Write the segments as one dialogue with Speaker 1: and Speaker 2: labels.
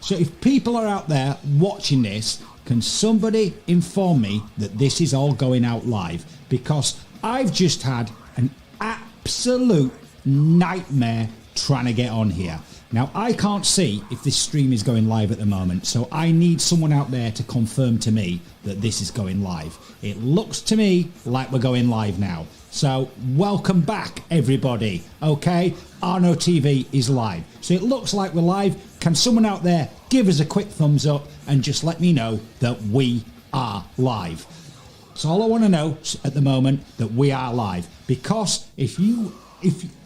Speaker 1: So if people are out there watching this, can somebody inform me that this is all going out live? Because I've just had an absolute nightmare trying to get on here. Now, I can't see if this stream is going live at the moment, so I need someone out there to confirm to me that this is going live. It looks to me like we're going live now. So, welcome back, everybody, okay? Arno TV is live. So, it looks like we're live. Can someone out there give us a quick thumbs up and just let me know that we are live? So, all I want to know at the moment that we are live. Because if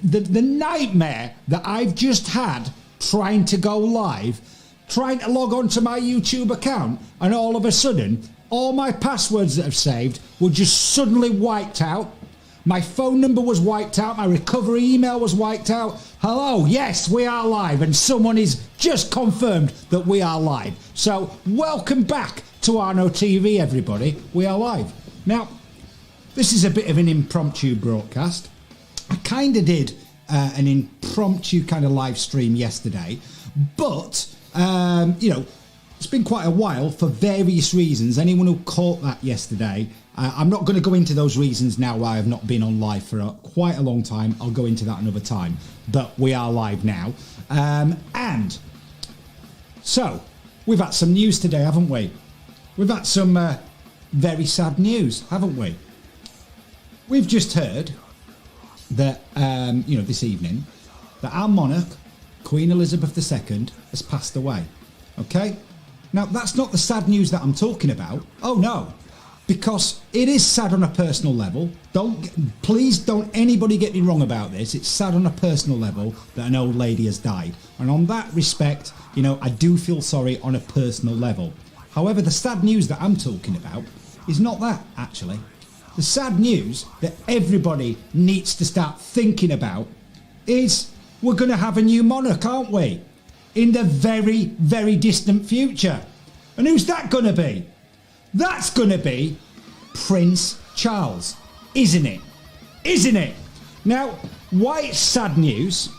Speaker 1: the nightmare that I've just had trying to go live, trying to log on to my YouTube account, and all of a sudden all my passwords that I've saved were just suddenly wiped out. My phone number was wiped out, my recovery email was wiped out. Hello, yes, we are live, and someone is just confirmed that we are live. So welcome back to Arno TV, everybody. We are live. Now, this is a bit of an impromptu broadcast. I kind of did an impromptu kind of live stream yesterday, but, you know, it's been quite a while for various reasons. Anyone who caught that yesterday, I'm not going to go into those reasons now why I've not been on live for quite a long time. I'll go into that another time, but we are live now. And so, we've had some news today, haven't we? We've had some very sad news, haven't we? We've just heard that, you know, this evening, that our monarch, Queen Elizabeth II, has passed away. Okay? Now, that's not the sad news that I'm talking about. Oh, no. Because it is sad on a personal level. Please don't anybody get me wrong about this. It's sad on a personal level that an old lady has died. And on that respect, you know, I do feel sorry on a personal level. However, the sad news that I'm talking about is not that, actually. The sad news that everybody needs to start thinking about is we're going to have a new monarch, aren't we? In the very, very distant future. And who's that going to be? That's going to be Prince Charles, isn't it? Isn't it? Now, why it's sad news?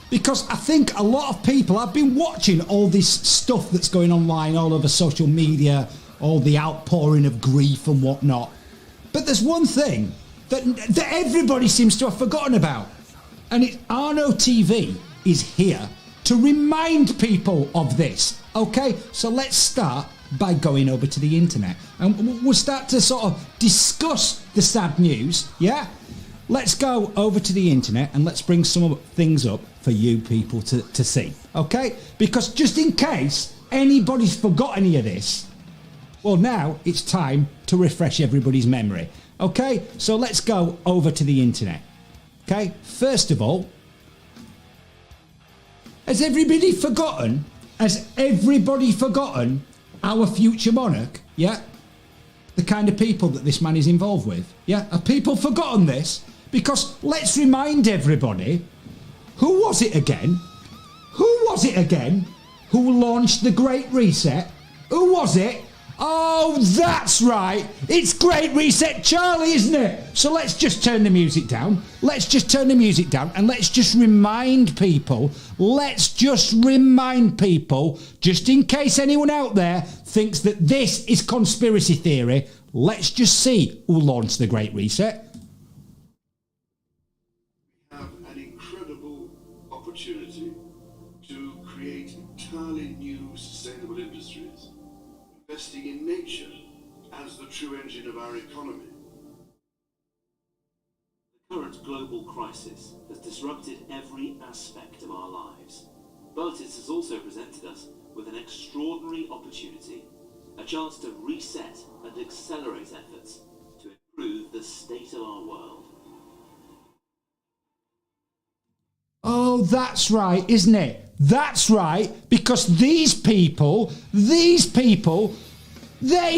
Speaker 1: Because I think a lot of people have been watching all this stuff that's going online all over social media, all the outpouring of grief and whatnot. But there's one thing that everybody seems to have forgotten about. And it's Arno TV is here to remind people of this. Okay, so let's start by going over to the internet. And we'll start to sort of discuss the sad news, yeah? Let's go over to the internet and let's bring some things up for you people to see, okay? Because just in case anybody's forgot any of this, well, now it's time to refresh everybody's memory. Okay, so let's go over to the internet. Okay, first of all, has everybody forgotten our future monarch? Yeah? The kind of people that this man is involved with? Yeah? Have people forgotten this? Because let's remind everybody, who was it again? Who launched the Great Reset? Who was it? Oh, that's right. It's Great Reset Charlie, isn't it? So let's just turn the music down. And let's just remind people. Just in case anyone out there thinks that this is conspiracy theory, let's just see who launched the Great Reset.
Speaker 2: We have an incredible opportunity to create entirely new sustainable industries, investing in nature as the true engine of our economy.
Speaker 3: The current global crisis has disrupted every aspect of our lives, but it has also presented us with an extraordinary opportunity, a chance to reset and accelerate efforts to improve the state of our world.
Speaker 1: Oh, that's right, isn't it? That's right, because these people, they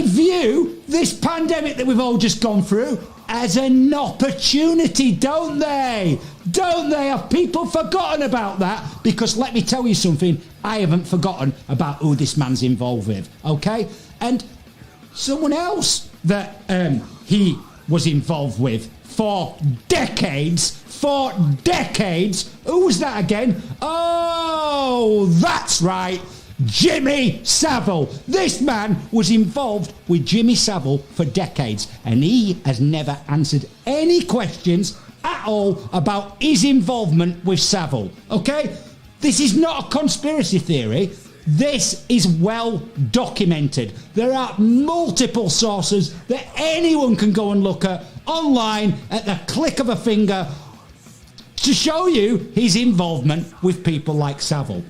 Speaker 1: view this pandemic that we've all just gone through as an opportunity, don't they? Don't they? Have people forgotten about that? Because let me tell you something, I haven't forgotten about who this man's involved with, okay? And someone else that he was involved with for decades, who was that again? Oh, that's right. Jimmy Savile. This man was involved with Jimmy Savile for decades, and he has never answered any questions at all about his involvement with Savile. Okay? This is not a conspiracy theory. This is well documented. There are multiple sources that anyone can go and look at online at the click of a finger to show you his involvement with people like Savile.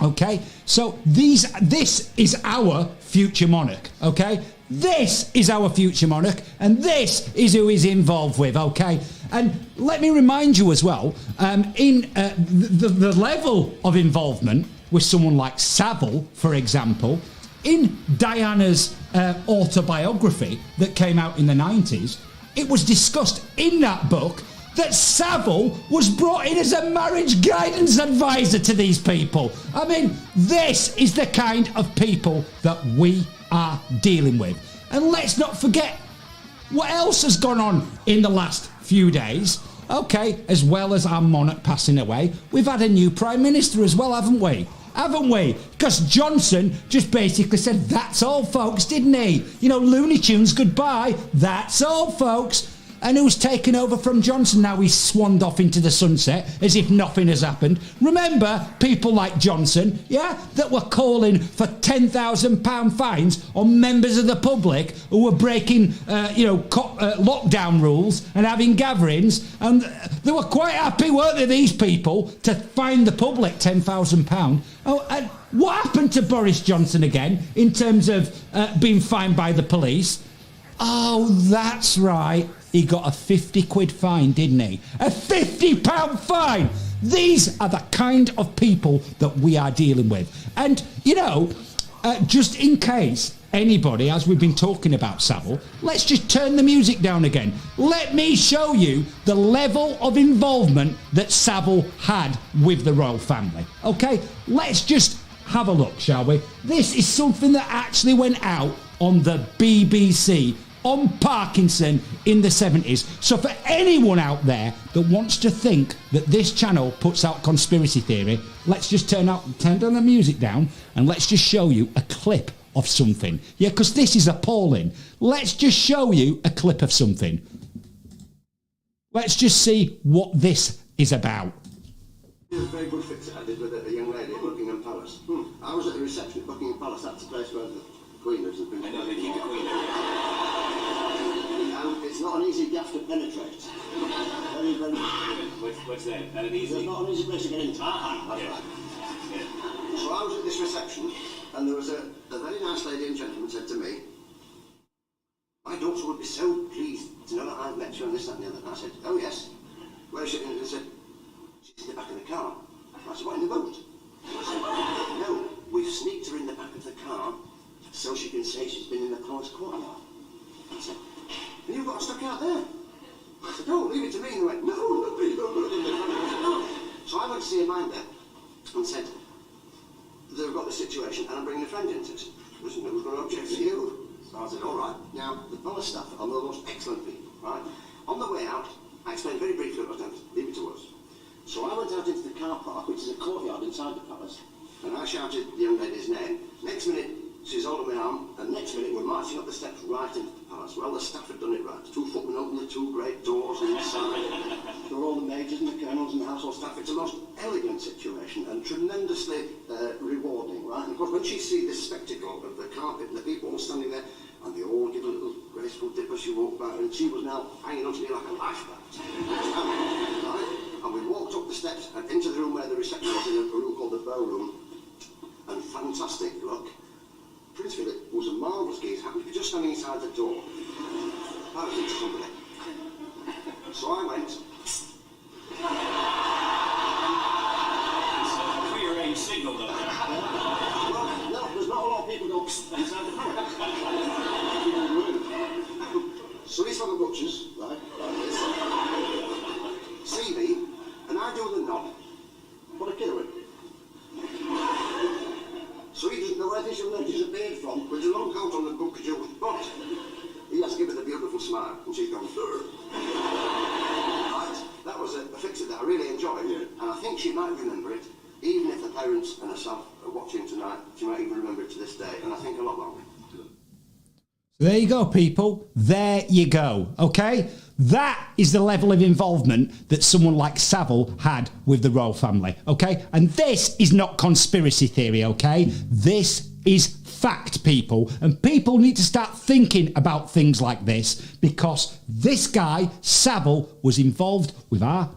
Speaker 1: Okay? So this is our future monarch. Okay? This is our future monarch, and this is who he's involved with, okay? And let me remind you as well, in the level of involvement with someone like Savile, for example, in Diana's autobiography that came out in the 90s, it was discussed in that book that Savile was brought in as a marriage guidance advisor to these people. I mean, this is the kind of people that we are dealing with. And let's not forget what else has gone on in the last few days. Okay, as well as our monarch passing away, we've had a new Prime Minister as well, haven't we? Haven't we? Because Johnson just basically said, that's all, folks, didn't he? You know, Looney Tunes, goodbye. That's all, folks. And who's taken over from Johnson now? He's swanned off into the sunset as if nothing has happened. Remember people like Johnson, yeah, that were calling for £10,000 fines on members of the public who were breaking, lockdown rules and having gatherings. And they were quite happy, weren't they, these people, to fine the public £10,000. Oh, and what happened to Boris Johnson again in terms of being fined by the police? Oh, that's right. He got a 50 quid fine, didn't he? A £50 fine! These are the kind of people that we are dealing with. And, you know, just in case anybody, as we've been talking about Savile, let's just turn the music down again. Let me show you the level of involvement that Savile had with the royal family. Okay? Let's just have a look, shall we? This is something that actually went out on the BBC on Parkinson in the 70s. So for anyone out there that wants to think that this channel puts out conspiracy theory, let's just turn down the music down and let's just show you a clip of something. Yeah, because this is appalling. Let's just show you a clip of something. Let's just see what this is about.
Speaker 2: It was a very good fix that I did with a young lady at Buckingham Palace. I was at the reception at Buckingham Palace. That's the place where the Queen lives.
Speaker 3: I know, they keep the Queen there.
Speaker 2: It's not an easy gaff to penetrate. Very, very...
Speaker 3: What's that? Not an easy...
Speaker 2: It's not an easy place to get into. That's right. Yeah. So I was at this reception, and there was a very nice lady and gentleman said to me, my daughter would be so pleased to know that I've met you and this, that and the other. And I said, oh yes. Where is she? And they said, she's in the back of the car. I said, what, in the boat? I said, no, we've sneaked her in the back of the car so she can say she's been in the palace courtyard. I said, and you've got her stuck out there. I said, oh, leave it to me. And they went, no, please don't put it in there. I said, no. So I went to see a minder and said, they've got the situation and I'm bringing a friend into it. Who's going to object to you? So I said, all right. Now, the palace staff are the most excellent people, right? On the way out, I explained very briefly what was done. Leave it to us. So I went out into the car park, which is a courtyard inside the palace, and I shouted the young lady's name. Next minute, she's holding my arm, and next minute we're marching up the steps right into the palace. Well, the staff had done it right. 2 footmen opened the 2 great doors inside. There were all the majors and the colonels and the household staff. It's a most elegant situation and tremendously rewarding, right? And of course, when she sees this spectacle of the carpet and the people all standing there, and they all give a little graceful dip as she walked by, and she was now hanging onto me like a lifeboat. Right? And we walked up the steps and into the room where the reception was, in a room called the bow room, and fantastic look. Prince Philip was a marvellous geese, happened to be just standing inside the door. I was into somebody. So I went.
Speaker 3: Prearranged signal, though.
Speaker 2: Well, no, there's not a lot of people go inside the palace. So these other butchers, right, like this, see me, and I do the nod. What a killer. So he doesn't know where this young lady's appeared from, with a long coat on the book jewels, but he has given a beautiful smile, and she's gone, right, that was a fixer that I really enjoyed, and I think she might remember it.
Speaker 4: even if the parents and herself are watching tonight, she might even remember it to this day, and I think a lot longer.
Speaker 1: There you go, people. There you go. Okay? That is the level of involvement that someone like Savile had with the royal family. Okay? And this is not conspiracy theory. Okay? This is fact, people. And people need to start thinking about things like this, because this guy, Savile, was involved with our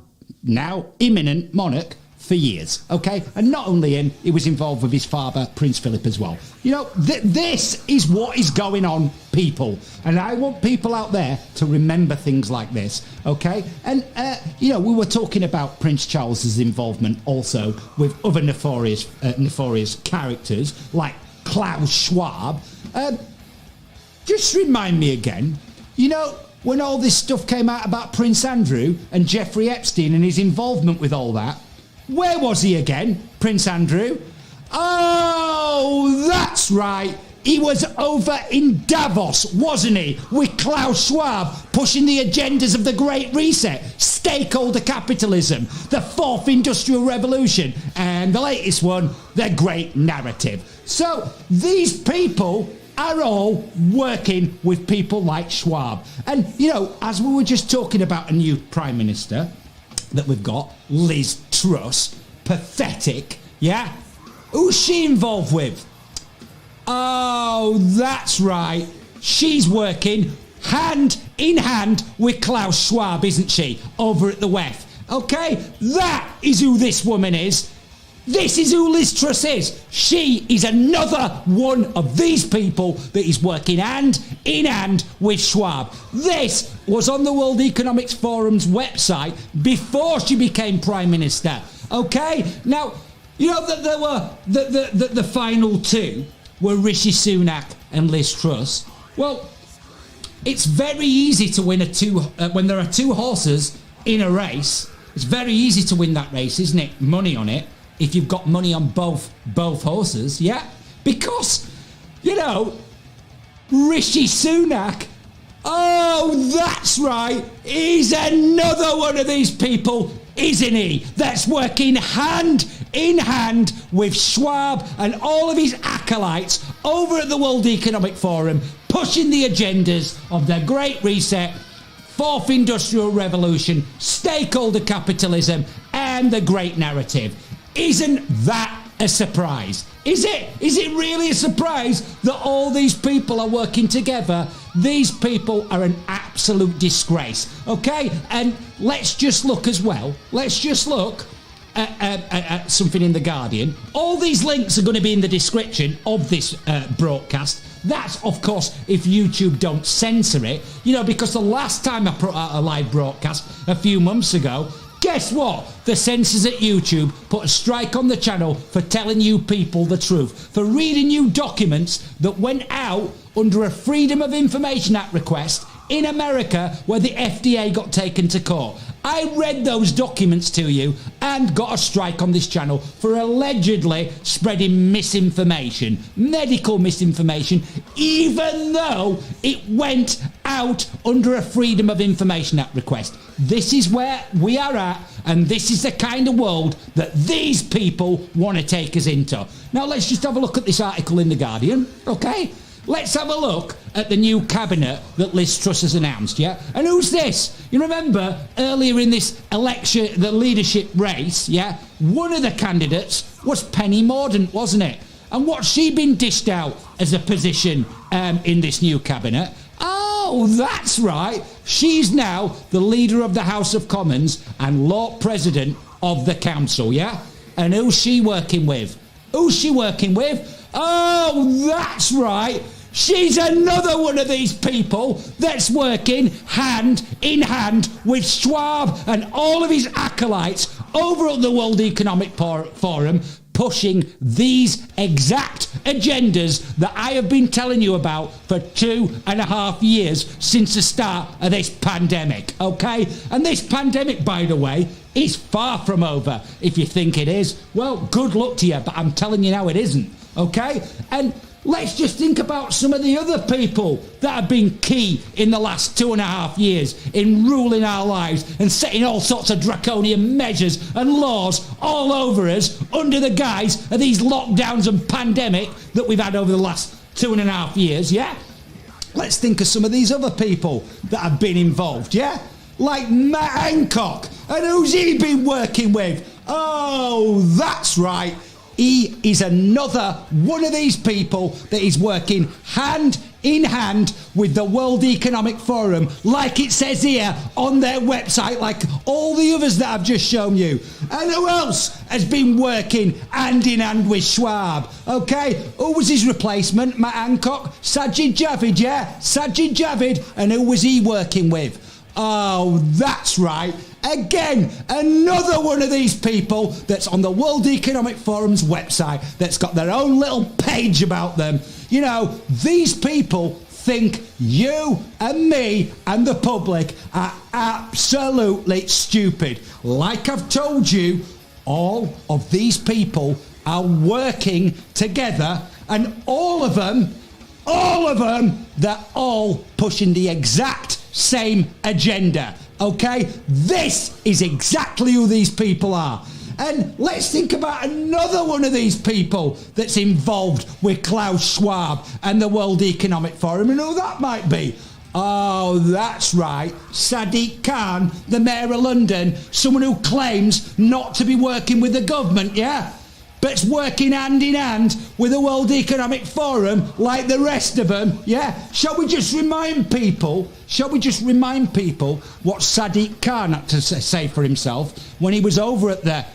Speaker 1: now imminent monarch for years, okay? And not only him, he was involved with his father, Prince Philip, as well. You know, this is what is going on, people. And I want people out there to remember things like this, okay? And, you know, we were talking about Prince Charles's involvement also with other nefarious characters, like Klaus Schwab. Just remind me again, you know, when all this stuff came out about Prince Andrew and Jeffrey Epstein and his involvement with all that, where was he again, Prince Andrew? Oh, that's right. He was over in Davos, wasn't he? With Klaus Schwab pushing the agendas of the Great Reset, stakeholder capitalism, the Fourth Industrial Revolution, and the latest one, the Great Narrative. So these people are all working with people like Schwab. And, you know, as we were just talking about a new Prime Minister that we've got, Liz Truss, pathetic, yeah? Who's she involved with? Oh, that's right. She's working hand in hand with Klaus Schwab, isn't she? Over at the WEF. Okay? That is who this woman is. This is who Liz Truss is. She is another one of these people that is working hand in hand with Schwab. This was on the World Economic Forum's website before she became Prime Minister. Okay? Now, you know that there were the final two were Rishi Sunak and Liz Truss. Well, it's very easy to win when there are two horses in a race. It's very easy to win that race, isn't it? Money on it. If you've got money on both horses, yeah? Because, you know, Rishi Sunak, oh, that's right, he's another one of these people, isn't he? That's working hand in hand with Schwab and all of his acolytes over at the World Economic Forum, pushing the agendas of the Great Reset, Fourth Industrial Revolution, stakeholder capitalism, and the Great Narrative. Isn't that a surprise? Is it? Is it really a surprise that all these people are working together? These people are an absolute disgrace, okay? And let's just look as well. Let's just look at something in The Guardian. All these links are going to be in the description of this broadcast. That's, of course, if YouTube don't censor it. You know, because the last time I put out a live broadcast a few months ago, guess what? The censors at YouTube put a strike on the channel for telling you people the truth, for reading you documents that went out under a Freedom of Information Act request in America where the FDA got taken to court. I read those documents to you and got a strike on this channel for allegedly spreading misinformation, medical misinformation, even though it went out under a Freedom of Information Act request. This is where we are at, and this is the kind of world that these people want to take us into. Now let's just have a look at this article in The Guardian, okay? Let's have a look at the new cabinet that Liz Truss has announced, yeah? And who's this? You remember earlier in this election, the leadership race, yeah? One of the candidates was Penny Mordaunt, wasn't it? And what's she been dished out as a position in this new cabinet? Oh, that's right. She's now the leader of the House of Commons and Lord President of the Council, yeah? And who's she working with? Who's she working with? Oh, that's right. She's another one of these people that's working hand in hand with Schwab and all of his acolytes over at the World Economic Forum, pushing these exact agendas that I have been telling you about for 2.5 years since the start of this pandemic, okay? And this pandemic, by the way, is far from over. If you think it is, well, good luck to you, but I'm telling you now it isn't. okay? And let's just think about some of the other people that have been key in the last 2.5 years in ruling our lives and setting all sorts of draconian measures and laws all over us under the guise of these lockdowns and pandemic that we've had over the last 2.5 years, yeah? Let's think of some of these other people that have been involved, yeah? Like Matt Hancock. And who's he been working with? Oh, that's right. He is another one of these people that is working hand in hand with the World Economic Forum, like it says here on their website, like all the others that I've just shown you. And who else has been working hand in hand with Schwab? Okay, who was his replacement? Matt Hancock? Sajid Javid, yeah? Sajid Javid. And who was he working with? Oh, that's right. Again, another one of these people that's on the World Economic Forum's website that's got their own little page about them. You know, these people think you and me and the public are absolutely stupid. Like I've told you, all of these people are working together, and all of them, they're all pushing the exact same agenda. Okay, this is exactly who these people are. And let's think about another one of these people that's involved with Klaus Schwab and the World Economic Forum, and who that might be. Oh, that's right, Sadiq Khan, the Mayor of London, someone who claims not to be working with the government, yeah? But's working hand in hand with the World Economic Forum like the rest of them, yeah? Shall we just remind people what Sadiq Khan had to say for himself when he was over at the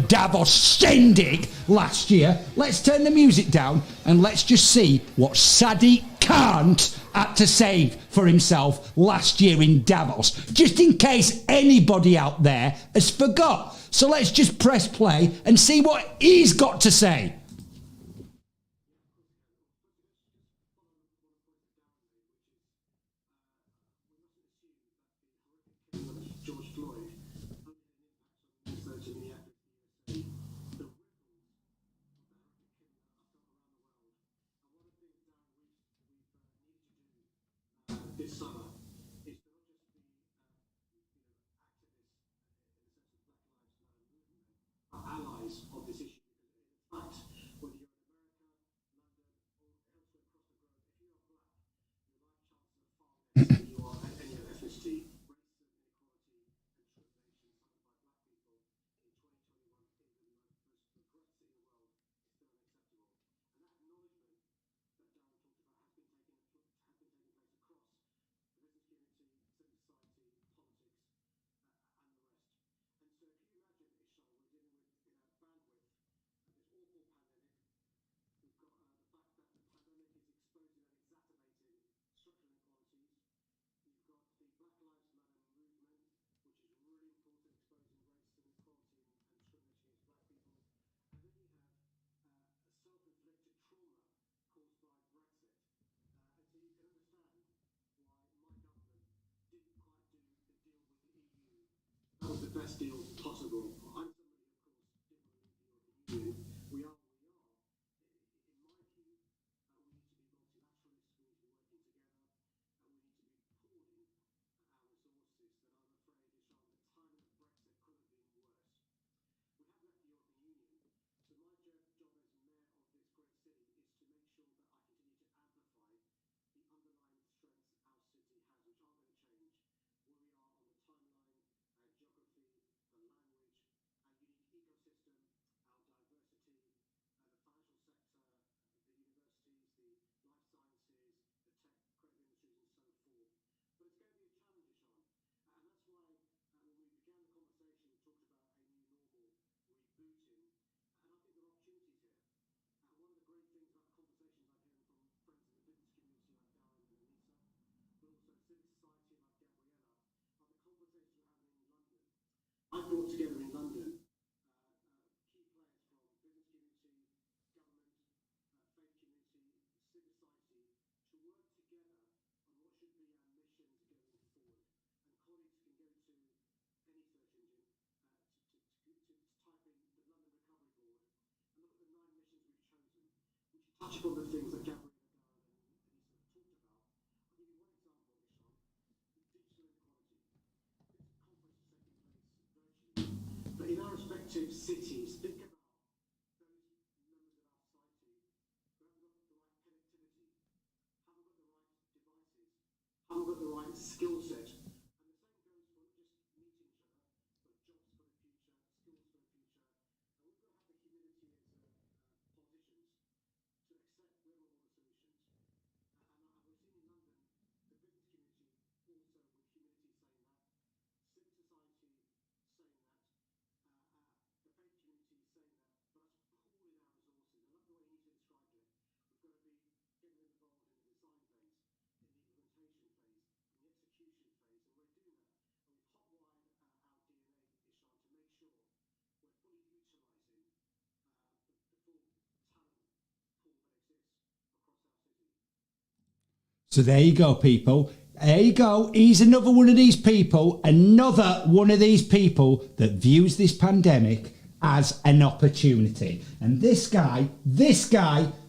Speaker 1: Davos Shindig last year? Let's turn the music down and let's just see what Sadiq Khan had to say for himself last year in Davos, just in case anybody out there has forgot. So let's just press play and see what he's got to say.
Speaker 5: George Floyd this summer is to not just be activists in the sense of Black Lives Matter movement, are allies of this issue, because in fact, whether you're in America, London, or elsewhere across the globe, if you are black, your life chances are far less than you are at any other ethnicity. Racism, inequality, and discrimination suffered by black people in 2021 in the most progressive city in the world is still unacceptable. And that acknowledgement that Darren talked about has been taking place across the business community, civil society, politics, and the rest. And so if you imagine, Ishai, we're dealing with bandwidth of this awful pandemic. We've got the fact that the pandemic is exposing and exacerbating structural inequalities. You've got the Black Lives Matter movement, which is really important, exposing racism, inequality, and discrimination against black people. And then you have a self-inflicted trauma caused by Brexit. And so you can understand why my government didn't quite do the deal with the EU. That was the best deal possible. I'm somebody who, of course, didn't want to leave the European Union. We are where we are. In my view, we need to be multilateralists, we need to be working together, and we need to be pooling our resources. That I'm afraid, Isham, the timing of Brexit couldn't have been worse. We have left the European Union, so my job as mayor of this great city is to make sure that I continue to amplify the underlying strengths our city has, which aren't going to change. Where we are on the timeline, our geography, the language, productive cities. Think about those members of our society who haven't got the right connectivity, haven't got the right devices, haven't got the right skill set. And the same goes for not just meeting each other, but jobs for the future, skills for the future. And we've got to have the humility as politicians to accept we're not all the solutions. And we've seen in London the business community also with humility saying that, civil society saying that, the faith community saying that, but us pooling our resources. I love the way Anita described it. We've got to be getting them involved in the design phase, in the implementation phase, in the execution phase, and we're doing that. And we've hotwired our DNA, Ishan, to make sure we're fully utilising the full talent pool that exists across our city.
Speaker 1: So there you go, people. There you go. He's another one of these people, that views this pandemic as an opportunity. And this guy,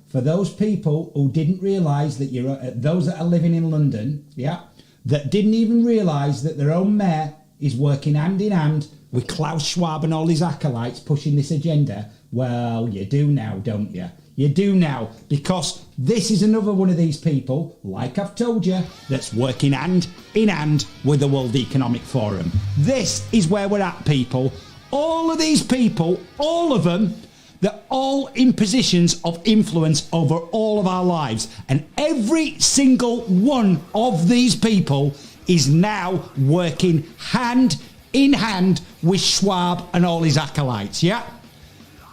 Speaker 1: for those people who didn't realise that those that are living in London, that didn't even realise that their own mayor is working hand in hand with Klaus Schwab and all his acolytes pushing this agenda. Well, you do now, don't you? You do now, because this is another one of these people, like I've told you, that's working hand in hand with the World Economic Forum. This is where we're at, people. All of these people, all of them, they're all in positions of influence over all of our lives. And every single one of these people is now working hand in hand with Schwab and all his acolytes, yeah?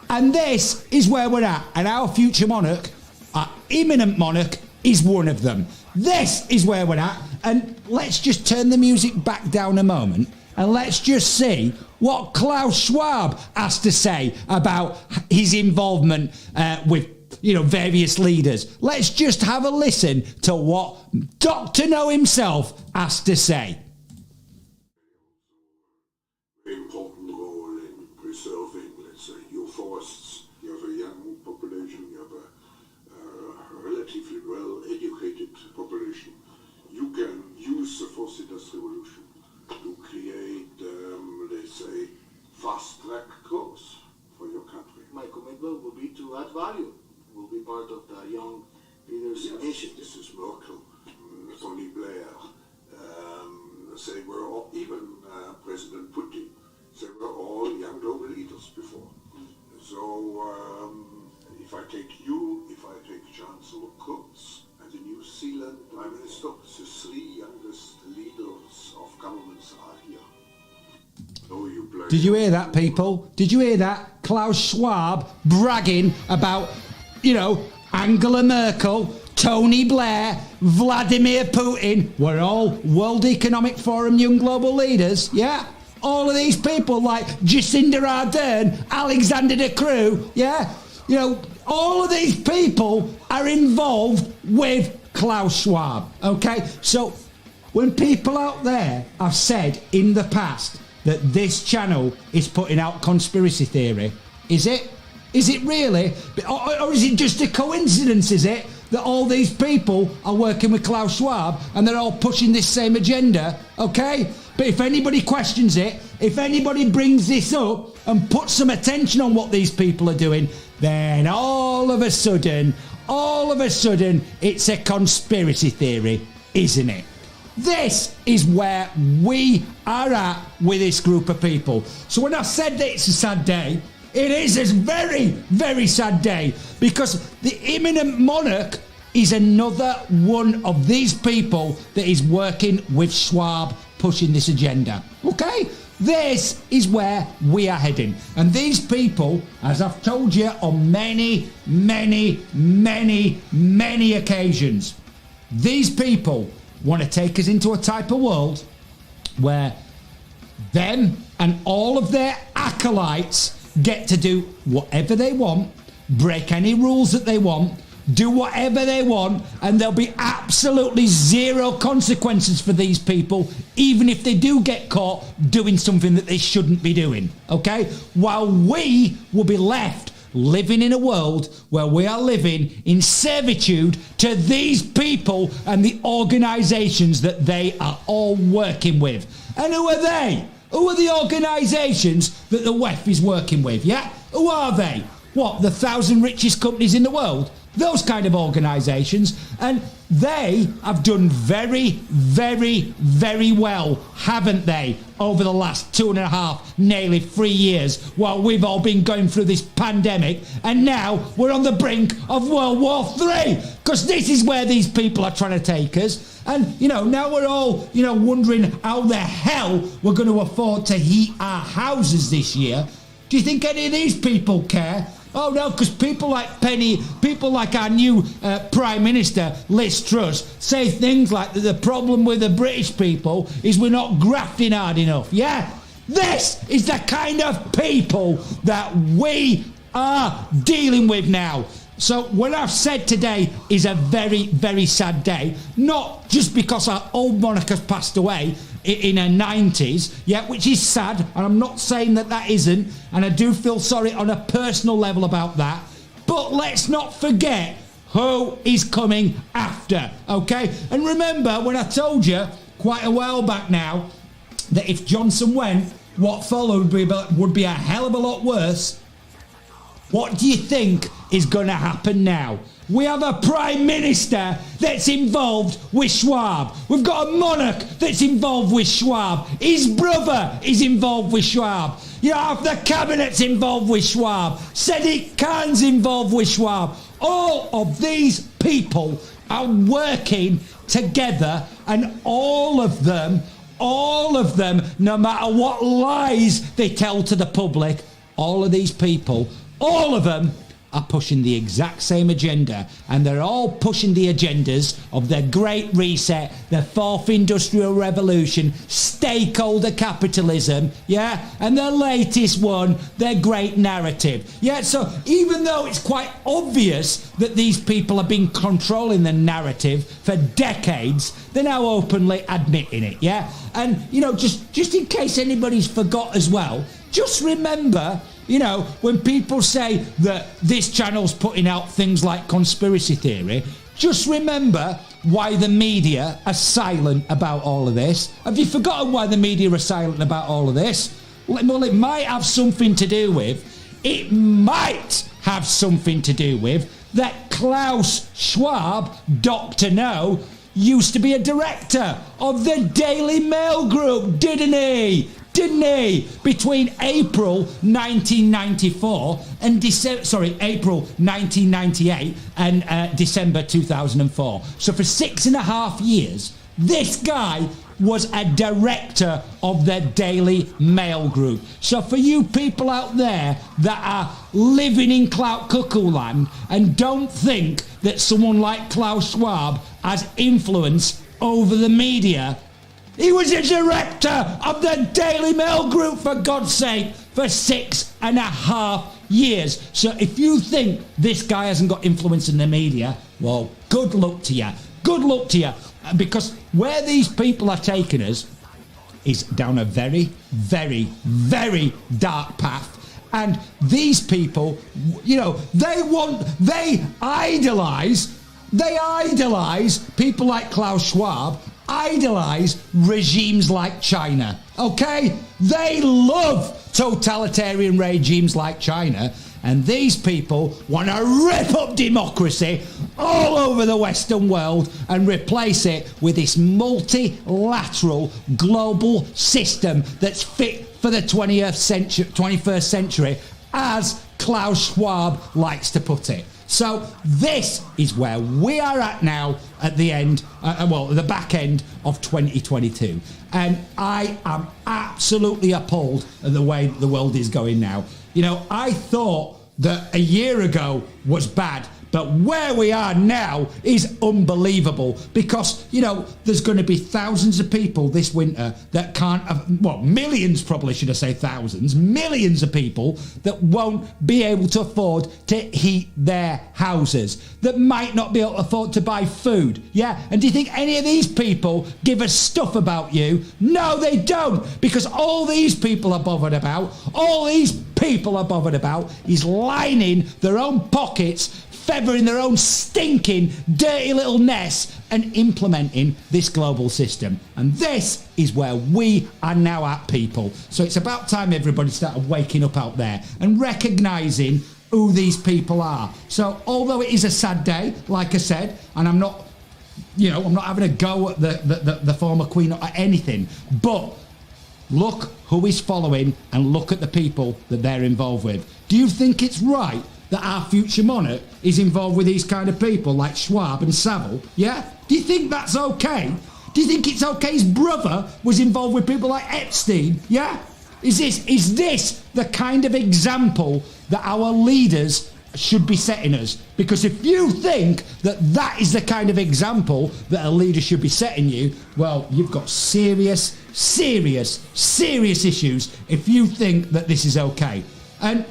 Speaker 1: And this is where we're at. And our future monarch, our imminent monarch, is one of them. This is where we're at. And let's just turn the music back down a moment and let's just see what Klaus Schwab has to say about his involvement with various leaders. Let's just have a listen to what Dr. No himself has to say.
Speaker 2: Very important role in preserving, let's say, your forests. You have a young population, you have a relatively well-educated population. You can use the fourth industrial revolution to create, let's say, fast-track growth for your country.
Speaker 4: My commitment will be to add value. Will be part of the Young Leaders Initiative.
Speaker 2: This is Merkel, Tony Blair. They were all, even President Putin, they were all young global leaders before. So if I take you, if I take Chancellor Kurz and the New Zealand Prime Minister, the three youngest leaders of governments are here.
Speaker 1: Did you hear that, people? Did you hear that? Klaus Schwab bragging about, Angela Merkel, Tony Blair, Vladimir Putin. We're all World Economic Forum young global leaders, yeah? All of these people like Jacinda Ardern, Alexander De Croo, yeah? All of these people are involved with Klaus Schwab, okay? So when people out there have said in the past that this channel is putting out conspiracy theory, is it? Is it really? Or is it just a coincidence, is it, that all these people are working with Klaus Schwab and they're all pushing this same agenda, okay? But if anybody questions it, if anybody brings this up and puts some attention on what these people are doing, then all of a sudden, it's a conspiracy theory, isn't it? This is where we are at with this group of people. So when I said that it's a sad day, it is a very, very sad day, because the imminent monarch is another one of these people that is working with Schwab pushing this agenda. Okay? This is where we are heading. And these people, as I've told you on many, many, many, many occasions, these people want to take us into a type of world where them and all of their acolytes get to do whatever they want, break any rules that they want, do whatever they want, and there'll be absolutely zero consequences for these people, even if they do get caught doing something that they shouldn't be doing, okay? While we will be left living in a world where we are living in servitude to these people and the organisations that they are all working with. And who are they? Who are the organisations that the WEF is working with, yeah? Who are they? What, the 1,000 richest companies in the world? Those kind of organisations. And they have done very, very, very well, haven't they, over the last 2.5, nearly 3 years, while we've all been going through this pandemic, and now we're on the brink of World War III, because this is where these people are trying to take us. And, now we're all, wondering how the hell we're going to afford to heat our houses this year. Do you think any of these people care? Oh no, because people like Penny, people like our new Prime Minister, Liz Truss, say things like that the problem with the British people is we're not grafting hard enough. Yeah? This is the kind of people that we are dealing with now. So what I've said today is a very, very sad day. Not just because our old monarch has passed away in her 90s, which is sad, and I'm not saying that isn't, and I do feel sorry on a personal level about that, but let's not forget who is coming after, okay? And remember when I told you quite a while back now that if Johnson went, what followed would be a hell of a lot worse. What do you think is going to happen now? We have a Prime Minister that's involved with Schwab. We've got a monarch that's involved with Schwab. His brother is involved with Schwab. Half the cabinet's involved with Schwab. Sadiq Khan's involved with Schwab. All of these people are working together, and all of them, no matter what lies they tell to the public, all of these people, all of them are pushing the exact same agenda, and they're all pushing the agendas of the Great Reset, the Fourth Industrial Revolution, stakeholder capitalism, and the latest one, their Great Narrative. So even though it's quite obvious that these people have been controlling the narrative for decades, they're now openly admitting it, And, just in case anybody's forgot as well, just remember, when people say that this channel's putting out things like conspiracy theory, just remember why the media are silent about all of this. Have you forgotten why the media are silent about all of this? Well, it might have something to do with that Klaus Schwab, Dr. No, used to be a director of the Daily Mail Group, didn't he? Between April 1994 and April 1998 and December 2004. So for 6.5 years, this guy was a director of the Daily Mail Group. So for you people out there that are living in clout cuckoo land and don't think that someone like Klaus Schwab has influence over the media, he was a director of the Daily Mail Group, for God's sake, for 6.5 years. So if you think this guy hasn't got influence in the media, well, good luck to you. Good luck to you. Because where these people are taking us is down a very, very, very dark path. And these people, they idolise people like Klaus Schwab, idolise regimes like China, okay? They love totalitarian regimes like China, and these people want to rip up democracy all over the Western world and replace it with this multilateral global system that's fit for the 21st century, as Klaus Schwab likes to put it. So this is where we are at now at the end, the back end of 2022. And I am absolutely appalled at the way the world is going now. I thought that a year ago was bad, but where we are now is unbelievable, because, there's going to be thousands of people this winter that can't, millions probably, should I say thousands, millions of people that won't be able to afford to heat their houses, that might not be able to afford to buy food, And do you think any of these people give a stuff about you? No, they don't, because all these people are bothered about is lining their own pockets, feather in their own stinking, dirty little nest and implementing this global system. And this is where we are now at, people. So it's about time everybody started waking up out there and recognising who these people are. So although it is a sad day, like I said, and I'm not having a go at the former Queen or anything, but look who is following and look at the people that they're involved with. Do you think it's right that our future monarch is involved with these kind of people like Schwab and Savile? Yeah? Do you think that's okay? Do you think it's okay his brother was involved with people like Epstein? Yeah? Is this the kind of example that our leaders should be setting us? Because if you think that that is the kind of example that a leader should be setting you, well, you've got serious issues if you think that this is okay. And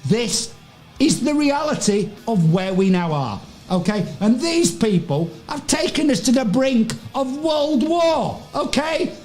Speaker 1: this is the reality of where we now are, okay? And these people have taken us to the brink of World War, okay?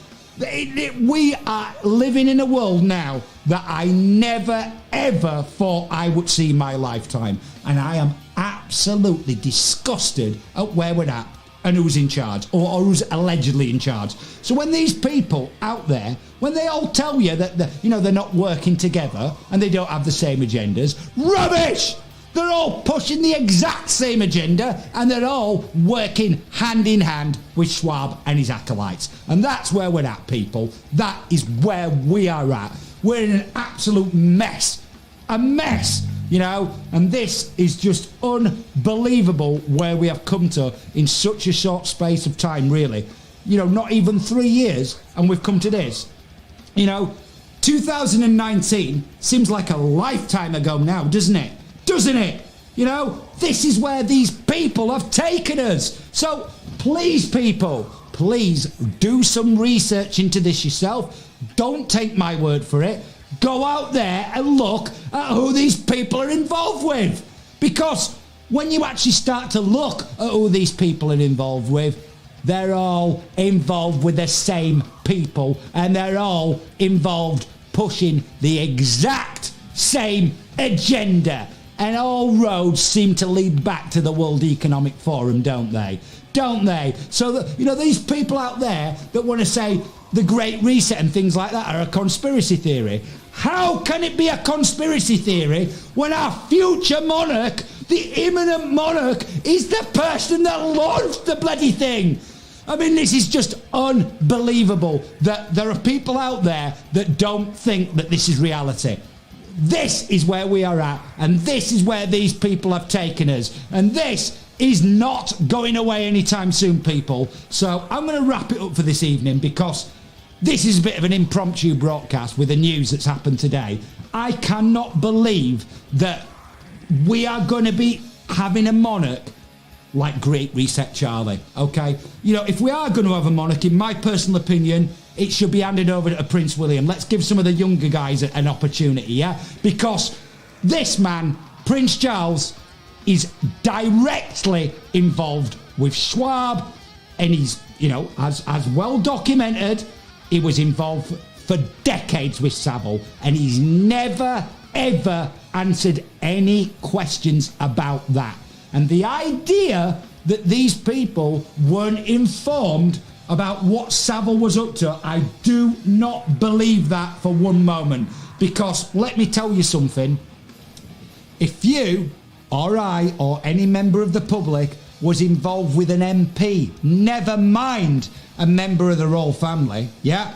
Speaker 1: We are living in a world now that I never ever thought I would see in my lifetime, and I am absolutely disgusted at where we're at and who's in charge, or who's allegedly in charge. So when these people out there, when they all tell you that they're not working together and they don't have the same agendas, rubbish! They're all pushing the exact same agenda, and they're all working hand in hand with Schwab and his acolytes. And that's where we're at, people. That is where we are at. We're in an absolute mess. A mess, and this is just unbelievable where we have come to in such a short space of time, really. Not even 3 years, and we've come to this. 2019 seems like a lifetime ago now, doesn't it? This is where these people have taken us. So please, people, please do some research into this yourself. Don't take my word for it. Go out there and look at who these people are involved with. Because when you actually start to look at who these people are involved with, they're all involved with the same people, and they're all involved pushing the exact same agenda. And all roads seem to lead back to the World Economic Forum, don't they? So, these people out there that want to say the Great Reset and things like that are a conspiracy theory. How can it be a conspiracy theory when our future monarch, the imminent monarch, is the person that launched the bloody thing? I mean, this is just unbelievable that there are people out there that don't think that this is reality. This is where we are at, and this is where these people have taken us, and this is not going away anytime soon, people. So I'm going to wrap it up for this evening, because this is a bit of an impromptu broadcast with the news that's happened today. I cannot believe that we are going to be having a monarch like Great Reset Charlie, okay? If we are going to have a monarch, in my personal opinion, it should be handed over to Prince William. Let's give some of the younger guys an opportunity, yeah? Because this man, Prince Charles, is directly involved with Schwab, and he's, as well documented, he was involved for decades with Savile, and he's never, ever answered any questions about that. And the idea that these people weren't informed about what Savile was up to, I do not believe that for one moment. Because let me tell you something, if you or I or any member of the public was involved with an MP, never mind a member of the royal family, yeah,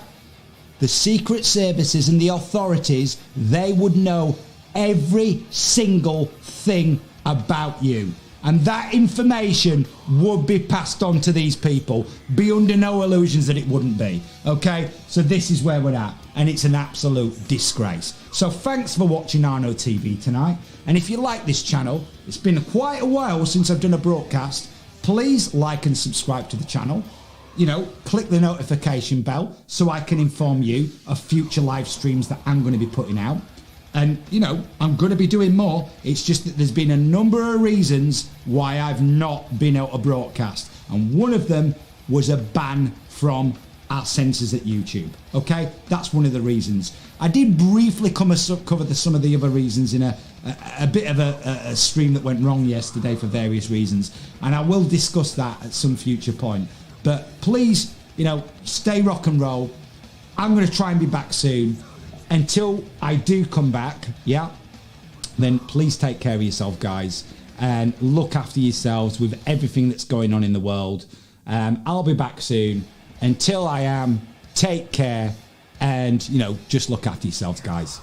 Speaker 1: the secret services and the authorities, they would know every single thing about you. And that information would be passed on to these people. Be under no illusions that it wouldn't be. Okay? So this is where we're at. And it's an absolute disgrace. So thanks for watching Arno TV tonight. And if you like this channel, it's been quite a while since I've done a broadcast. Please like and subscribe to the channel. Click the notification bell so I can inform you of future live streams that I'm going to be putting out. And, I'm going to be doing more. It's just that there's been a number of reasons why I've not been able to broadcast. And one of them was a ban from our censors at YouTube. Okay, that's one of the reasons. I did briefly cover some of the other reasons in a bit of a stream that went wrong yesterday for various reasons, and I will discuss that at some future point. But please, stay rock and roll. I'm going to try and be back soon. Until I do come back, then please take care of yourself, guys, and look after yourselves with everything that's going on in the world. I'll be back soon. Until I am, take care, and just look after yourselves, guys.